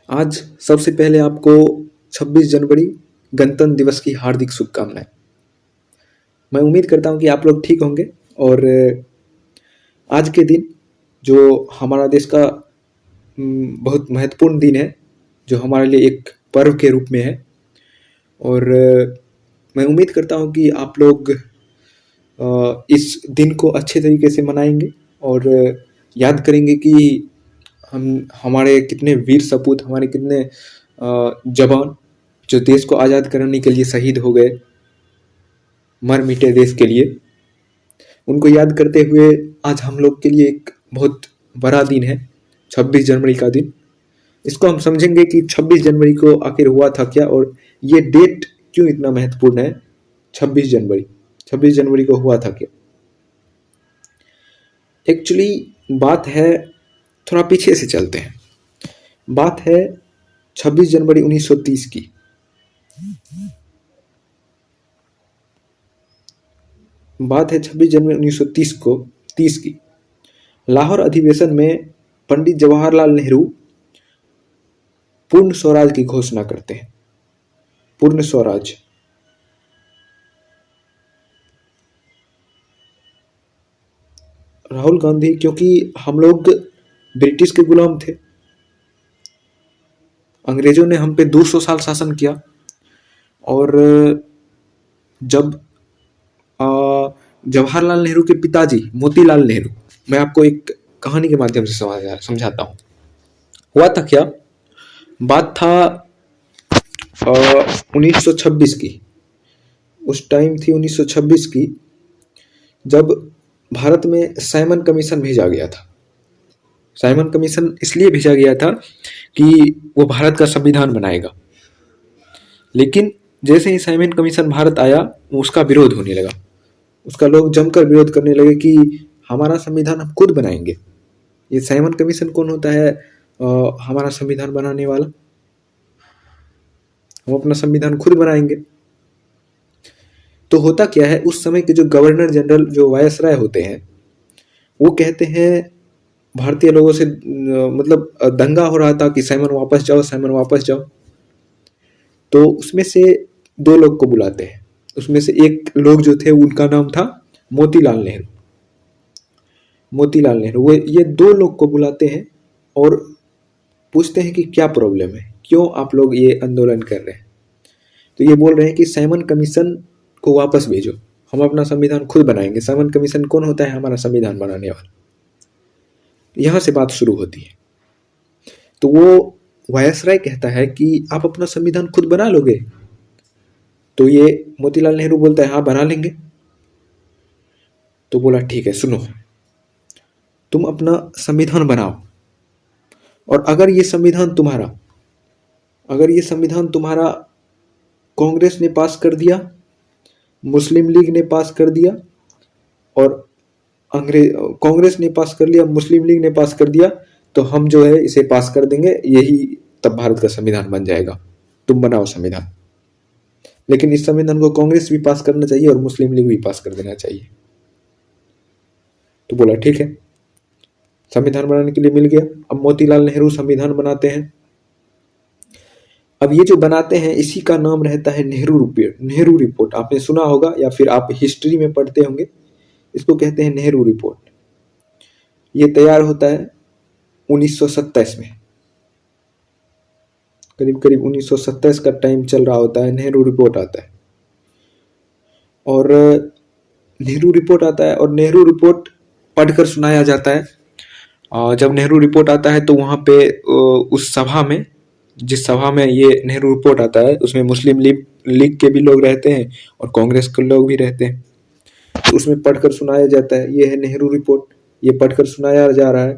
आज सबसे पहले आपको 26 जनवरी गणतंत्र दिवस की हार्दिक शुभकामनाएं। मैं उम्मीद करता हूं कि आप लोग ठीक होंगे और आज के दिन जो हमारा देश का बहुत महत्वपूर्ण दिन है, जो हमारे लिए एक पर्व के रूप में है। और मैं उम्मीद करता हूं कि आप लोग इस दिन को अच्छे तरीके से मनाएंगे और याद करेंगे कि हम हमारे कितने वीर सपूत, हमारे कितने जवान जो देश को आज़ाद कराने के लिए शहीद हो गए, मर मिटे देश के लिए। उनको याद करते हुए आज हम लोग के लिए एक बहुत बड़ा दिन है, 26 जनवरी का दिन। इसको हम समझेंगे कि 26 जनवरी को आखिर हुआ था क्या और ये डेट क्यों इतना महत्वपूर्ण है। 26 जनवरी को हुआ था क्या? एक्चुअली बात है, थोड़ा पीछे से चलते हैं। बात है 26 जनवरी 1930 की। बात है 26 जनवरी 1930 की। लाहौर अधिवेशन में पंडित जवाहरलाल नेहरू पूर्ण स्वराज की घोषणा करते हैं। पूर्ण स्वराज। राहुल गांधी, क्योंकि हम लोग ब्रिटिश के गुलाम थे, अंग्रेजों ने हम पे 200 साल शासन किया। और जब जवाहरलाल नेहरू के पिताजी मोतीलाल नेहरू, मैं आपको एक कहानी के माध्यम से समझाता हूँ। हुआ था क्या? बात था 1926 की। उस टाइम थी 1926 की, जब भारत में साइमन कमीशन भेजा गया था। साइमन कमीशन इसलिए भेजा गया था कि वो भारत का संविधान बनाएगा। लेकिन जैसे ही साइमन कमीशन भारत आया, उसका विरोध होने लगा। उसका लोग जमकर विरोध करने लगे कि हमारा संविधान हम खुद बनाएंगे। ये साइमन कमीशन कौन होता है? हमारा संविधान बनाने वाला। हम अपना संविधान खुद बनाएंगे। तो होता क्या है, उस समय के जो गवर्नर जनरल, जो वायसराय होते हैं, वो कहते हैं भारतीय लोगों से, मतलब दंगा हो रहा था कि साइमन वापस जाओ, साइमन वापस जाओ। तो उसमें से दो लोग को बुलाते हैं। उसमें से एक लोग जो थे, उनका नाम था मोतीलाल नेहरू। मोतीलाल नेहरू, वो ये दो लोग को बुलाते हैं और पूछते हैं कि क्या प्रॉब्लम है, क्यों आप लोग ये आंदोलन कर रहे हैं। तो ये बोल रहे हैं कि साइमन कमीशन को वापस भेजो, हम अपना संविधान खुद बनाएंगे। साइमन कमीशन कौन होता है? हमारा संविधान बनाने वाला। यहां से बात शुरू होती है। तो वो वायसराय कहता है कि आप अपना संविधान खुद बना लोगे? तो ये मोतीलाल नेहरू बोलता है हाँ बना लेंगे। तो बोला ठीक है, सुनो, तुम अपना संविधान बनाओ, और अगर ये संविधान तुम्हारा कांग्रेस ने पास कर दिया, मुस्लिम लीग ने पास कर दिया, और अंग्रेज कांग्रेस ने पास कर लिया, मुस्लिम लीग ने पास कर दिया, तो हम जो है इसे पास कर देंगे, यही तब भारत का संविधान बन जाएगा। तुम बनाओ संविधान, लेकिन इस संविधान को कांग्रेस भी पास करना चाहिए और मुस्लिम लीग भी पास कर देना चाहिए। तो बोला ठीक है, संविधान बनाने के लिए मिल गया। अब मोतीलाल नेहरू संविधान बनाते हैं। अब ये जो बनाते हैं, इसी का नाम रहता है नेहरू रिपोर्ट। नेहरू रिपोर्ट आपने सुना होगा या फिर आप हिस्ट्री में पढ़ते होंगे। इसको कहते हैं नेहरू रिपोर्ट। ये तैयार होता है 1927 में, करीब करीब 1927 का टाइम चल रहा होता है, नेहरू रिपोर्ट आता है। और नेहरू रिपोर्ट आता है और नेहरू रिपोर्ट पढ़कर सुनाया जाता है। जब नेहरू रिपोर्ट आता है तो वहाँ पे उस सभा में, जिस सभा में ये नेहरू रिपोर्ट आता है, उसमें मुस्लिम लीग के भी लोग रहते हैं और कांग्रेस के लोग भी रहते हैं। तो उसमें पढ़कर सुनाया जाता है, ये है नेहरू रिपोर्ट। ये पढ़कर सुनाया जा रहा है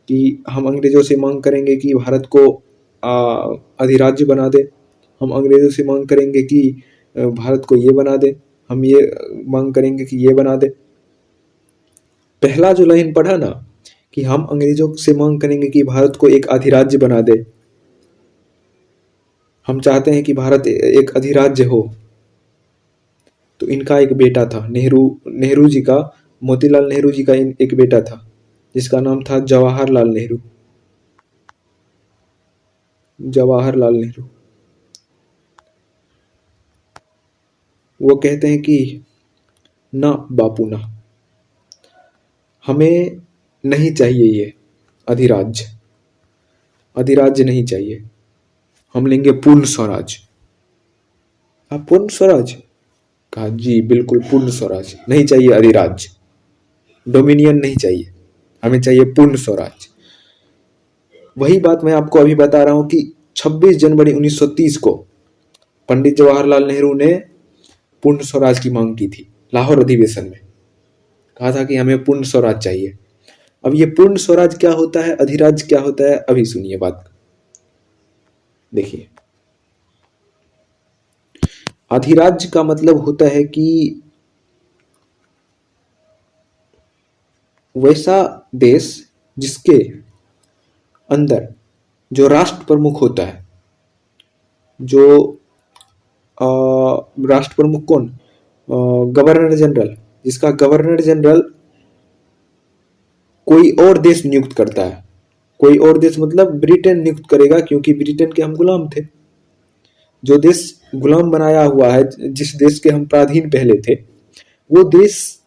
कि हम अंग्रेजों से मांग करेंगे कि भारत को अधिराज्य बना दे। हम अंग्रेजों से मांग करेंगे कि भारत को ये बना दे। हम ये मांग करेंगे कि ये बना दे। पहला जो लाइन पढ़ा ना, कि हम अंग्रेजों से मांग करेंगे कि भारत को एक अधिराज्य बना दे, हम चाहते हैं कि भारत एक अधिराज्य हो। तो इनका एक बेटा था, नेहरू जी का, मोतीलाल नेहरू जी का एक बेटा था, जिसका नाम था जवाहरलाल नेहरू। जवाहरलाल नेहरू। वो कहते हैं कि ना बापू ना, हमें नहीं चाहिए ये अधिराज्य, अधिराज्य नहीं चाहिए, हम लेंगे पूर्ण स्वराज। आप पूर्ण स्वराज? कहा जी बिल्कुल पूर्ण स्वराज, नहीं चाहिए अधिराज्य, डोमिनियन नहीं चाहिए, हमें चाहिए पूर्ण स्वराज। वही बात मैं आपको अभी बता रहा हूं कि 26 जनवरी 1930 को पंडित जवाहरलाल नेहरू ने पूर्ण स्वराज की मांग की थी लाहौर अधिवेशन में। कहा था कि हमें पूर्ण स्वराज चाहिए। अब ये पूर्ण स्वराज क्या होता है, अधिराज्य क्या होता है, अभी सुनिए बात। देखिए, अधिराज्य का मतलब होता है कि वैसा देश जिसके अंदर जो राष्ट्र प्रमुख होता है, जो राष्ट्र प्रमुख कौन, गवर्नर जनरल, जिसका गवर्नर जनरल कोई और देश नियुक्त करता है। कोई और देश मतलब ब्रिटेन नियुक्त करेगा, क्योंकि ब्रिटेन के हम गुलाम थे। जो देश गुलाम बनाया हुआ है, जिस देश के हम पराधीन पहले थे, वो देश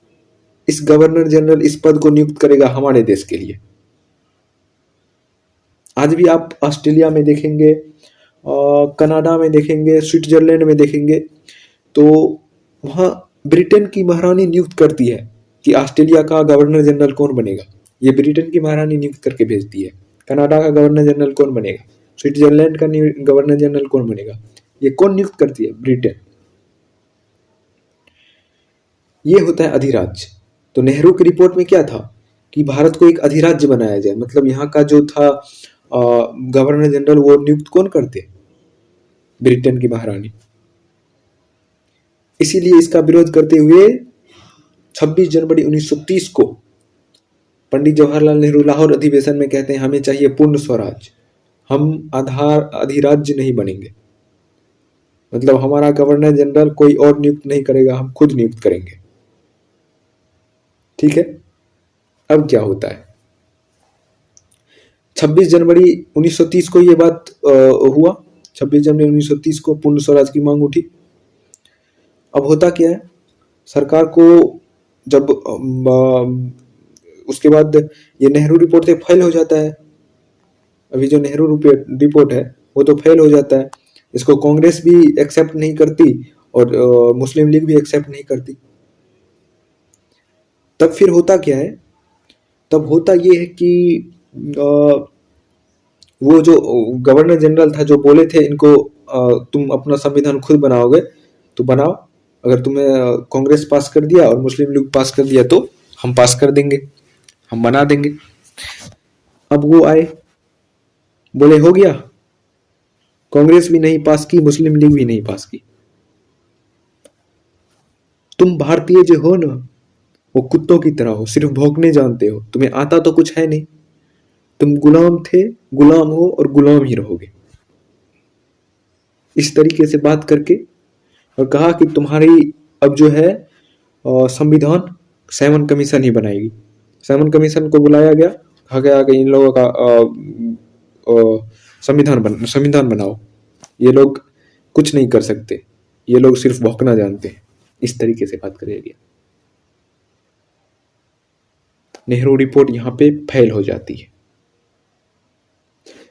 इस गवर्नर जनरल इस पद को नियुक्त करेगा हमारे देश के लिए। आज भी आप ऑस्ट्रेलिया में देखेंगे, कनाडा में देखेंगे, स्विट्जरलैंड में देखेंगे, तो वहां ब्रिटेन की महारानी नियुक्त करती है कि ऑस्ट्रेलिया का गवर्नर जनरल कौन बनेगा। ये ब्रिटेन की महारानी नियुक्त करके भेजती है। कनाडा का गवर्नर जनरल कौन बनेगा, स्विट्जरलैंड का गवर्नर जनरल कौन बनेगा, ये कौन नियुक्त करती है, ब्रिटेन। ये होता है अधिराज्य। तो नेहरू की रिपोर्ट में क्या था कि भारत को एक अधिराज्य बनाया जाए, मतलब यहाँ का जो था गवर्नर जनरल वो नियुक्त कौन करते, ब्रिटेन की महारानी। इसीलिए इसका विरोध करते हुए 26 जनवरी 1930 को पंडित जवाहरलाल नेहरू लाहौर अधिवेशन में कहते हैं हमें चाहिए पूर्ण स्वराज, हम अधिराज्य नहीं बनेंगे। मतलब हमारा गवर्नर जनरल कोई और नियुक्त नहीं करेगा, हम खुद नियुक्त करेंगे। ठीक है, अब क्या होता है, 26 जनवरी 1930 को ये बात हुआ। 26 जनवरी 1930 को पूर्ण स्वराज की मांग उठी। अब होता क्या है, सरकार को जब उसके बाद ये नेहरू रिपोर्ट से फेल हो जाता है। अभी जो नेहरू रिपोर्ट है वो तो फेल हो जाता है, इसको कांग्रेस भी एक्सेप्ट नहीं करती और मुस्लिम लीग भी एक्सेप्ट नहीं करती। तब फिर होता क्या है, तब होता ये है कि वो जो गवर्नर जनरल था जो बोले थे इनको तुम अपना संविधान खुद बनाओगे तो बनाओ, अगर तुम्हें कांग्रेस पास कर दिया और मुस्लिम लीग पास कर दिया तो हम पास कर देंगे, हम बना देंगे। अब वो आए, बोले हो गया, कांग्रेस भी नहीं पास की, मुस्लिम लीग भी नहीं पास की। तुम भारतीय जो हो ना, वो कुत्तों की तरह हो, सिर्फ भौंकने जानते हो, तुम्हें आता तो कुछ है नहीं, तुम गुलाम थे, गुलाम हो और गुलाम ही रहोगे। इस तरीके से बात करके और कहा कि तुम्हारी अब जो है संविधान साइमन कमीशन ही बनाएगी। साइमन कमीशन को बुलाया गया, कहा गया कि इन लोगों का संविधान बनाओ, ये लोग कुछ नहीं कर सकते, ये लोग सिर्फ भौंकना जानते हैं। इस तरीके से बात करिए गया। नेहरू रिपोर्ट यहाँ पे फेल हो जाती है।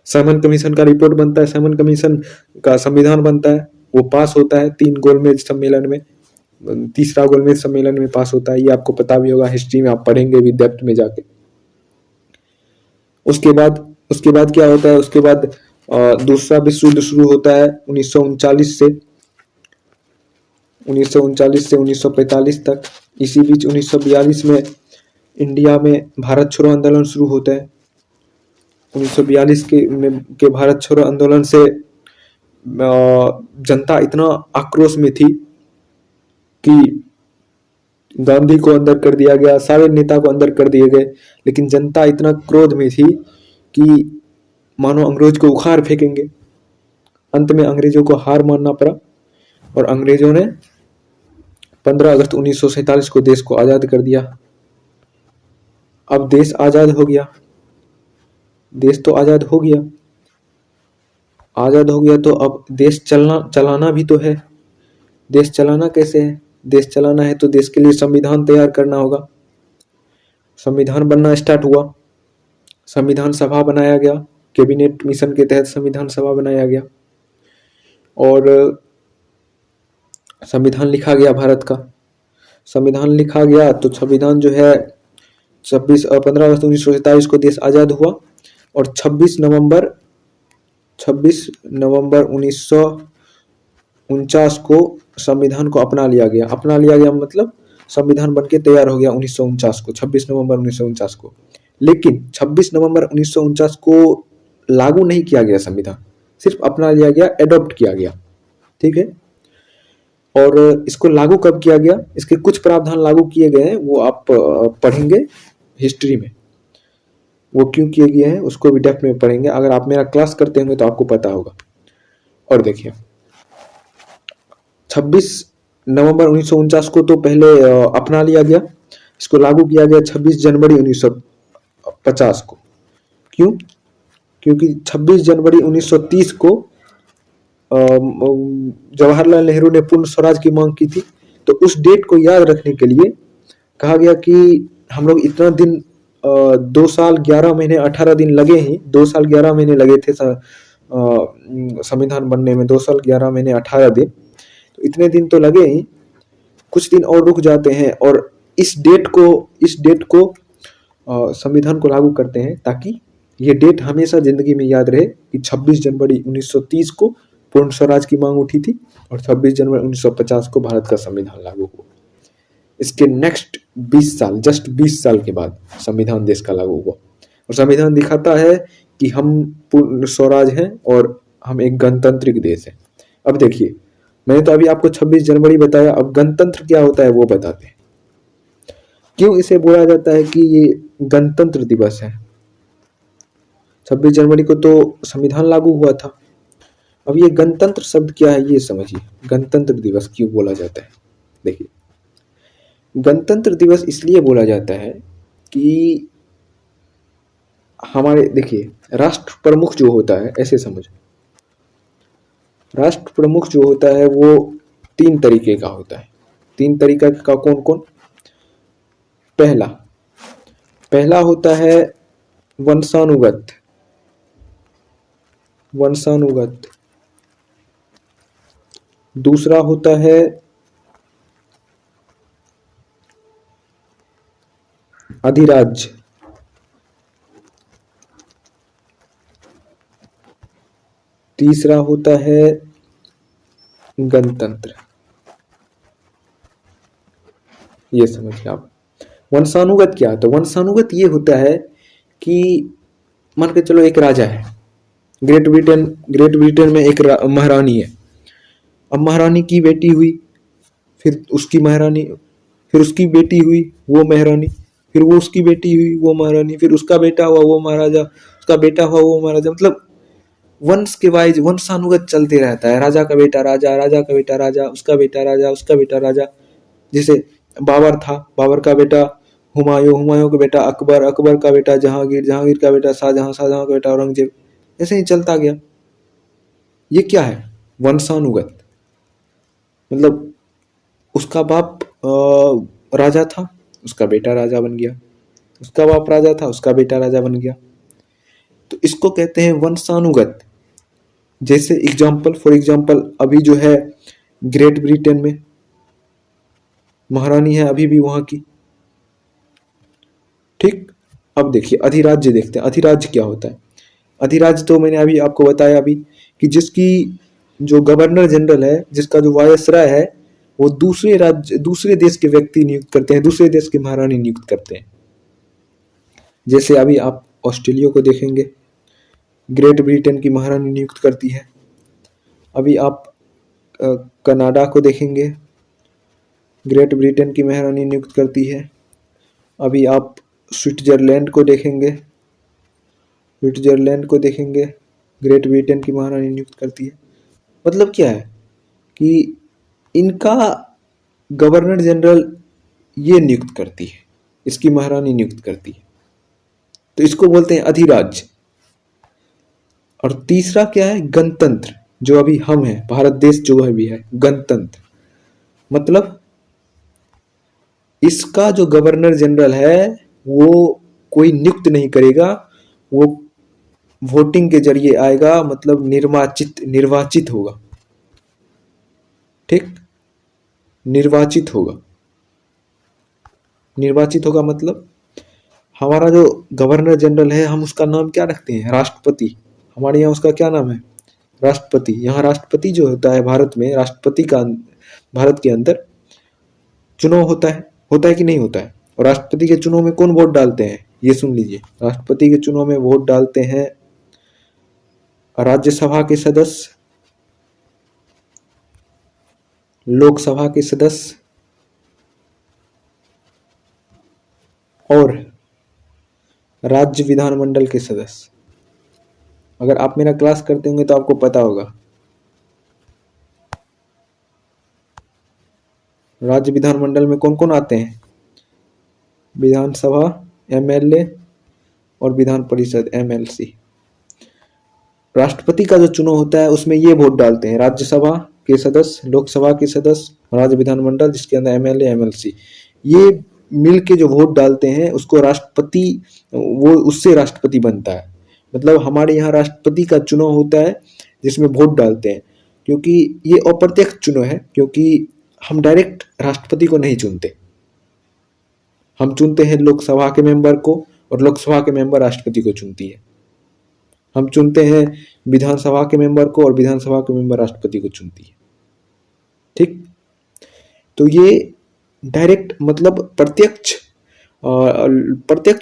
साइमन कमीशन का रिपोर्ट बनता है, साइमन कमीशन का संविधान बनता है, वो पास होता है 3 गोलमेज सम्मेलन में, तीसरा गोलमेज सम्मेलन में पास होता है। ये आपको पता भी होगा, हिस्ट्री में आप पढ़ेंगे भी डेप्थ में जाके। उसके बाद क्या होता है, उसके बाद दूसरा विश्व युद्ध शुरू होता है 1939 से 1945 तक। इसी बीच 1942 में इंडिया में भारत छोड़ो आंदोलन शुरू होता है। 1942 के भारत छोड़ो आंदोलन से जनता इतना आक्रोश में थी कि गांधी को अंदर कर दिया गया, सारे नेता को अंदर कर दिए गए, लेकिन जनता इतना क्रोध में थी कि मानो अंग्रेज को उखाड़ फेंकेंगे। अंत में अंग्रेजों को हार मानना पड़ा और अंग्रेजों ने 15 अगस्त 1947 को देश को आजाद कर दिया। अब देश आजाद हो गया, देश तो आजाद हो गया, आज़ाद हो गया तो अब देश चलाना भी तो है। देश चलाना कैसे है? देश चलाना है तो देश के लिए संविधान तैयार करना होगा। संविधान बनना स्टार्ट हुआ, संविधान सभा बनाया गया, कैबिनेट मिशन के तहत संविधान सभा बनाया गया और संविधान लिखा गया भारत का। संविधान लिखा गया तो संविधान जो है 15 अगस्त 1947 को देश आज़ाद हुआ और 26 नवंबर 1949 को संविधान को अपना लिया गया। अपना लिया गया मतलब संविधान बनके तैयार हो गया 1949 को, 26 नवंबर 1949 को। लेकिन 26 नवंबर 1949 को लागू नहीं किया गया संविधान, सिर्फ अपना लिया गया, एडॉप्ट किया गया। ठीक है। और इसको लागू कब किया गया, इसके कुछ प्रावधान लागू किए गए हैं, वो आप पढ़ेंगे हिस्ट्री में, वो क्यों किए गए हैं उसको भी डेप्थ में पढ़ेंगे। अगर आप मेरा क्लास करते होंगे तो आपको पता होगा। और देखिए 26 नवंबर 1949 को तो पहले अपना लिया गया, इसको लागू किया गया 26 जनवरी 1950 को। क्यों? क्योंकि 26 जनवरी 1930 को जवाहरलाल नेहरू ने पूर्ण स्वराज की मांग की थी। तो उस डेट को याद रखने के लिए कहा गया कि हम लोग इतना दिन 2 साल 11 महीने 18 दिन लगे ही, 2 साल 11 महीने लगे थे संविधान बनने में, 2 साल 11 महीने 18 दिन, तो इतने दिन तो लगे ही, कुछ दिन और रुक जाते हैं और इस डेट को संविधान को लागू करते हैं ताकि ये डेट हमेशा जिंदगी में याद रहे कि 26 जनवरी 1930 को पूर्ण स्वराज की मांग उठी थी और 26 जनवरी 1950 को भारत का संविधान लागू हुआ। इसके नेक्स्ट 20 साल, जस्ट 20 साल के बाद संविधान देश का लागू हुआ और संविधान दिखाता है कि हम पूर्ण स्वराज हैं और हम एक गणतांत्रिक देश है। अब देखिए, मैंने तो अभी आपको 26 जनवरी बताया, अब गणतंत्र क्या होता है वो बताते हैं। क्यों इसे बोला जाता है कि ये गणतंत्र दिवस है? 26 जनवरी को तो संविधान लागू हुआ था। अब ये गणतंत्र शब्द क्या है ये समझिए, गणतंत्र दिवस क्यों बोला जाता है। देखिए, गणतंत्र दिवस इसलिए बोला जाता है कि हमारे, देखिए, राष्ट्र प्रमुख जो होता है, ऐसे समझो, राष्ट्र प्रमुख जो होता है वो 3 तरीके का होता है। 3 तरीका का कौन कौन? पहला होता है वंशानुगत। दूसरा होता है अधिराज्य। तीसरा होता है गणतंत्र। ये समझिए आप। वंशानुगत क्या होता है? वंशानुगत ये होता है कि मान के चलो एक राजा है, ग्रेट ब्रिटेन में एक महारानी है। अब महारानी की बेटी हुई, फिर उसकी महारानी, फिर उसकी बेटी हुई वो महारानी, फिर वो उसकी बेटी हुई वो महारानी, फिर उसका बेटा हुआ वो महाराजा, उसका बेटा हुआ वो महाराजा। मतलब वंश के वाइज वंशानुगत चलते रहता है। राजा का बेटा राजा, राजा का बेटा राजा, उसका बेटा राजा, उसका बेटा राजा। जैसे बाबर था, बाबर का बेटा हुमायूं, हुमायूं का बेटा अकबर, अकबर का बेटा जहांगीर, जहांगीर का बेटा शाहजहां, शाहजहां का बेटा औरंगजेब। ऐसे ही चलता गया। ये क्या है? वंशानुगत। मतलब उसका बाप राजा था, उसका बेटा राजा बन गया, उसका बाप राजा था, उसका बेटा राजा बन गया। तो इसको कहते हैं वंशानुगत। जैसे फॉर एग्जाम्पल अभी जो है ग्रेट ब्रिटेन में महारानी है अभी भी वहां की। ठीक। अब देखिए अधिराज्य देखते हैं। अधिराज्य क्या होता है? अधिराज्य तो मैंने अभी आपको बताया अभी कि जिसकी जो गवर्नर जनरल है, जिसका जो वायसराय है, वो दूसरे देश के व्यक्ति नियुक्त करते हैं, दूसरे देश के महारानी नियुक्त करते हैं। जैसे अभी आप ऑस्ट्रेलिया को देखेंगे, ग्रेट ब्रिटेन की महारानी नियुक्त करती है। अभी आप कनाडा को देखेंगे, ग्रेट ब्रिटेन की महारानी नियुक्त करती है। अभी आप स्विट्जरलैंड को देखेंगे, ग्रेट ब्रिटेन की महारानी नियुक्त करती है। मतलब क्या है कि इनका गवर्नर जनरल ये नियुक्त करती है, इसकी महारानी नियुक्त करती है। तो इसको बोलते हैं अधिराज्य। और तीसरा क्या है, गणतंत्र, जो अभी हम हैं, भारत देश जो अभी है, गणतंत्र मतलब इसका जो गवर्नर जनरल है वो कोई नियुक्त नहीं करेगा, वो वोटिंग के जरिए आएगा, मतलब निर्वाचित होगा। ठीक, निर्वाचित होगा। निर्वाचित होगा मतलब हमारा जो गवर्नर जनरल है, हम उसका नाम क्या रखते हैं, राष्ट्रपति। हमारे यहाँ उसका क्या नाम है, राष्ट्रपति। यहाँ राष्ट्रपति जो होता है भारत में, राष्ट्रपति का भारत के अंदर चुनाव होता है कि नहीं होता है। और राष्ट्रपति के चुनाव में कौन वोट डालते हैं, ये सुन लीजिए। राष्ट्रपति के चुनाव में वोट डालते हैं राज्यसभा के सदस्य, लोकसभा के सदस्य और राज्य विधानमंडल के सदस्य। अगर आप मेरा क्लास करते होंगे तो आपको पता होगा। राज्य विधानमंडल में कौन कौन आते हैं, विधानसभा एमएलए और विधान परिषद एमएलसी। राष्ट्रपति का जो चुनाव होता है उसमें ये वोट डालते हैं राज्यसभा के सदस्य, लोकसभा के सदस्य, राज्य विधानमंडल जिसके अंदर एमएलए एमएलसी, ये मिल के जो वोट डालते हैं उसको राष्ट्रपति, वो उससे राष्ट्रपति बनता है। मतलब हमारे यहाँ राष्ट्रपति का चुनाव होता है जिसमें वोट डालते हैं, क्योंकि ये अप्रत्यक्ष चुनाव है, क्योंकि हम डायरेक्ट राष्ट्रपति को नहीं चुनते, हम चुनते हैं लोकसभा के मेंबर को और लोकसभा के मेंबर राष्ट्रपति को चुनती है। हम चुनते हैं विधानसभा के मेंबर को और विधानसभा के मेंबर राष्ट्रपति को चुनती है। ठीक, तो ये डायरेक्ट मतलब प्रत्यक्ष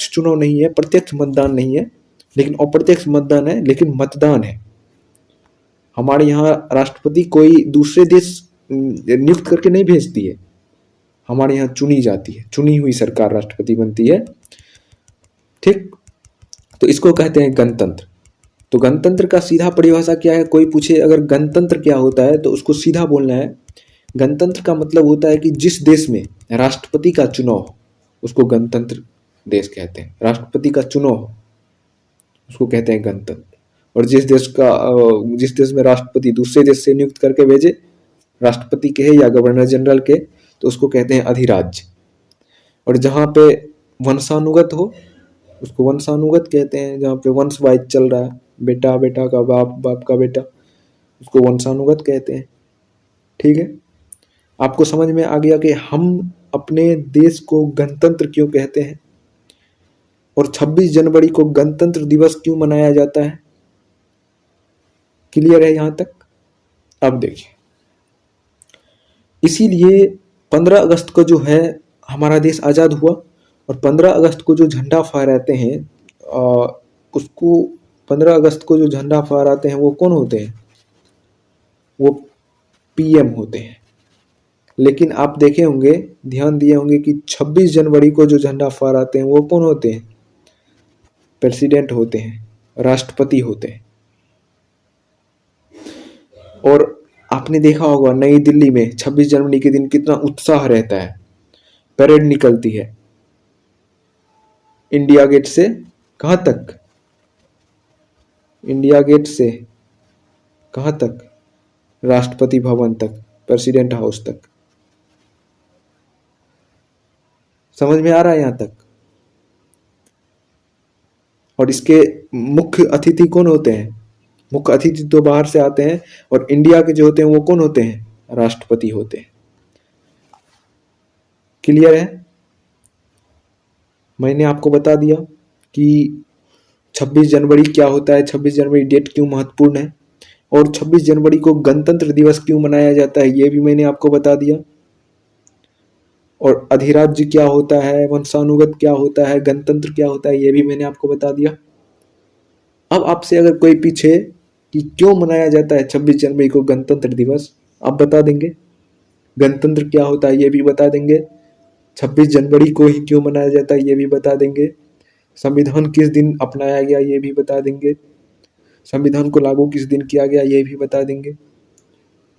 चुनाव नहीं है, प्रत्यक्ष मतदान नहीं है, लेकिन अप्रत्यक्ष मतदान है, लेकिन मतदान है। हमारे यहाँ राष्ट्रपति कोई दूसरे देश नियुक्त करके नहीं भेजती है, हमारे यहाँ चुनी जाती है, चुनी हुई सरकार राष्ट्रपति बनती है। ठीक, तो इसको कहते हैं गणतंत्र। तो गणतंत्र का सीधा परिभाषा क्या है, कोई पूछे अगर गणतंत्र क्या होता है तो उसको सीधा बोलना है, गणतंत्र का मतलब होता है कि जिस देश में राष्ट्रपति का चुनाव हो उसको गणतंत्र देश कहते हैं। राष्ट्रपति का चुनाव हो उसको कहते हैं गणतंत्र। और जिस देश में राष्ट्रपति दूसरे देश से नियुक्त करके भेजे, राष्ट्रपति के है या गवर्नर जनरल के, तो उसको कहते हैं अधिराज्य। और जहाँ पे वंशानुगत हो उसको वंशानुगत कहते हैं, जहाँ पे वंश वाइज चल रहा है, बेटा बेटा का बाप, बाप का बेटा, उसको वंशानुगत कहते हैं। ठीक है, आपको समझ में आ गया कि हम अपने देश को गणतंत्र क्यों कहते हैं और 26 जनवरी को गणतंत्र दिवस क्यों मनाया जाता है। क्लियर है यहाँ तक। अब देखिए, इसीलिए 15 अगस्त को जो है हमारा देश आज़ाद हुआ, और 15 अगस्त को जो झंडा फहराते हैं उसको 15 अगस्त को जो झंडा फहराते हैं वो कौन होते हैं, वो पीएम होते हैं। लेकिन आप देखे होंगे, ध्यान दिए होंगे कि 26 जनवरी को जो झंडा फहराते हैं वो कौन होते हैं, प्रेसिडेंट होते हैं, राष्ट्रपति होते हैं। और आपने देखा होगा नई दिल्ली में 26 जनवरी के दिन कितना उत्साह रहता है, परेड निकलती है इंडिया गेट से कहाँ तक, इंडिया गेट से कहाँ तक, राष्ट्रपति भवन तक, प्रेसिडेंट हाउस तक। समझ में आ रहा है यहाँ तक। और इसके मुख्य अतिथि कौन होते हैं, मुख्य अतिथि तो बाहर से आते हैं, और इंडिया के जो होते हैं वो कौन होते हैं, राष्ट्रपति होते हैं। क्लियर है। मैंने आपको बता दिया कि 26 जनवरी क्या होता है, 26 जनवरी डेट क्यों महत्वपूर्ण है, और 26 जनवरी को गणतंत्र दिवस क्यों मनाया जाता है ये भी मैंने आपको बता दिया। और अधिराज्य क्या होता है, वंशानुगत क्या होता है, गणतंत्र क्या होता है ये भी मैंने आपको बता दिया। अब आपसे अगर कोई पूछे कि क्यों मनाया जाता है 26 जनवरी को गणतंत्र दिवस, आप बता देंगे। गणतंत्र क्या होता है ये भी बता देंगे, 26 जनवरी को ही क्यों मनाया जाता है ये भी बता देंगे, संविधान किस दिन अपनाया गया ये भी बता देंगे, संविधान को लागू किस दिन किया गया ये भी बता देंगे।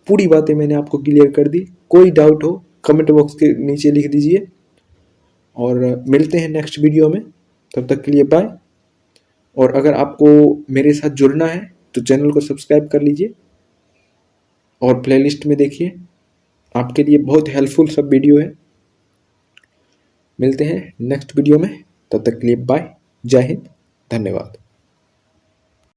पूरी बातें मैंने आपको क्लियर कर दी। कोई डाउट हो कमेंट बॉक्स के नीचे लिख दीजिए, और मिलते हैं नेक्स्ट वीडियो में। तब तक के लिए बाय। और अगर आपको मेरे साथ जुड़ना है तो चैनल को सब्सक्राइब कर लीजिए और प्लेलिस्ट में देखिए, आपके लिए बहुत हेल्पफुल सब वीडियो है। मिलते हैं नेक्स्ट वीडियो में, तब तक के लिए बाय, जय हिंद, धन्यवाद।